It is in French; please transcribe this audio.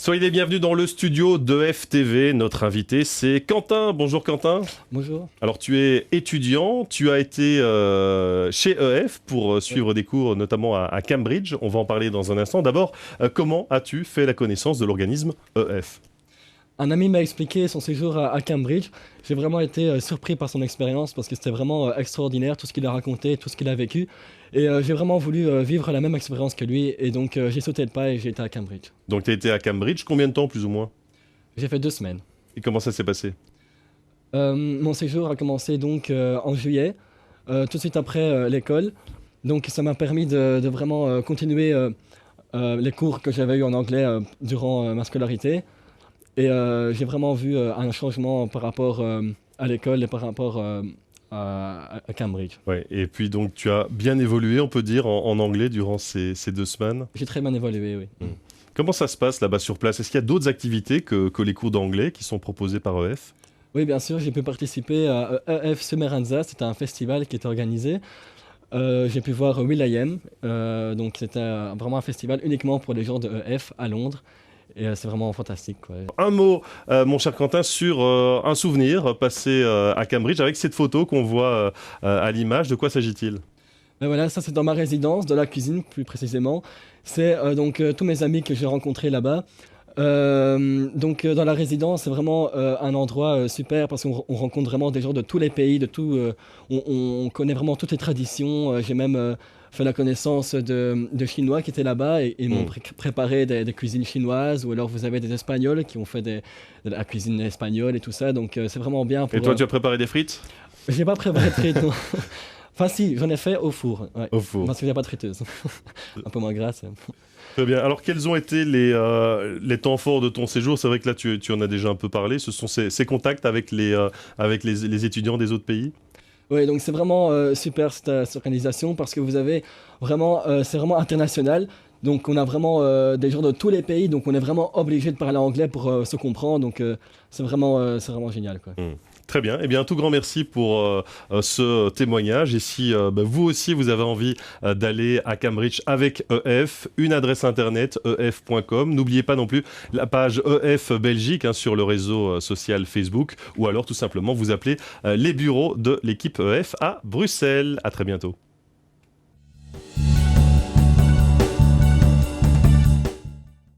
Soyez les bienvenus dans le studio d'EF TV. Notre invité, c'est Quentin. Bonjour Quentin. Bonjour. Alors tu es étudiant, tu as été chez EF pour suivre des cours notamment à Cambridge. On va en parler dans un instant. D'abord, comment as-tu fait la connaissance de l'organisme EF ? Un ami m'a expliqué son séjour à Cambridge. J'ai vraiment été surpris par son expérience parce que c'était vraiment extraordinaire, tout ce qu'il a raconté, tout ce qu'il a vécu. Et j'ai vraiment voulu vivre la même expérience que lui. Et donc j'ai sauté le pas et j'ai été à Cambridge. Donc tu as été à Cambridge, combien de temps plus ou moins ? J'ai fait 2 semaines. Et comment ça s'est passé ? Mon séjour a commencé donc en juillet, tout de suite après l'école. Donc ça m'a permis de vraiment continuer les cours que j'avais eus en anglais durant ma scolarité. Et j'ai vraiment vu un changement par rapport à l'école et par rapport à Cambridge. Ouais. Et puis donc tu as bien évolué, on peut dire, en anglais durant ces 2 semaines. J'ai très bien évolué, oui. Comment ça se passe là-bas sur place ? Est-ce qu'il y a d'autres activités que les cours d'anglais qui sont proposés par EF ? Oui, bien sûr, j'ai pu participer à EF Summeranza, c'était un festival qui était organisé. J'ai pu voir will.i.am, donc c'était vraiment un festival uniquement pour les gens de EF à Londres. Et c'est vraiment fantastique, quoi. Un mot, mon cher Quentin, sur un souvenir passé à Cambridge avec cette photo qu'on voit à l'image. De quoi s'agit-il ? Ben voilà, ça c'est dans ma résidence, de la cuisine plus précisément. C'est donc tous mes amis que j'ai rencontrés là-bas. Donc dans la résidence, c'est vraiment un endroit super parce qu'on rencontre vraiment des gens de tous les pays, on connaît vraiment toutes les traditions. J'ai même fait la connaissance de Chinois qui étaient là-bas et ils m'ont préparé des cuisines chinoises, ou alors vous avez des Espagnols qui ont fait de la cuisine espagnole et tout ça. Donc c'est vraiment bien pour... Et toi, tu as préparé des frites ? J'ai pas préparé de frites, non. Enfin si, j'en ai fait au four. Ouais. Au four. Parce qu'il n'y a pas de friteuse. Un peu moins grasse. Très bien. Alors, quels ont été les temps forts de ton séjour ? C'est vrai que là, tu en as déjà un peu parlé. Ce sont ces contacts avec les étudiants des autres pays ? Oui, donc c'est vraiment super cette organisation parce que vous avez vraiment, c'est vraiment international. Donc on a vraiment des gens de tous les pays, donc on est vraiment obligé de parler anglais pour se comprendre. Donc c'est vraiment génial, quoi. Très bien. Eh bien, un tout grand merci pour ce témoignage. Et si vous aussi, vous avez envie d'aller à Cambridge avec EF, une adresse internet, ef.com. N'oubliez pas non plus la page EF Belgique sur le réseau social Facebook. Ou alors, tout simplement, vous appelez les bureaux de l'équipe EF à Bruxelles. À très bientôt.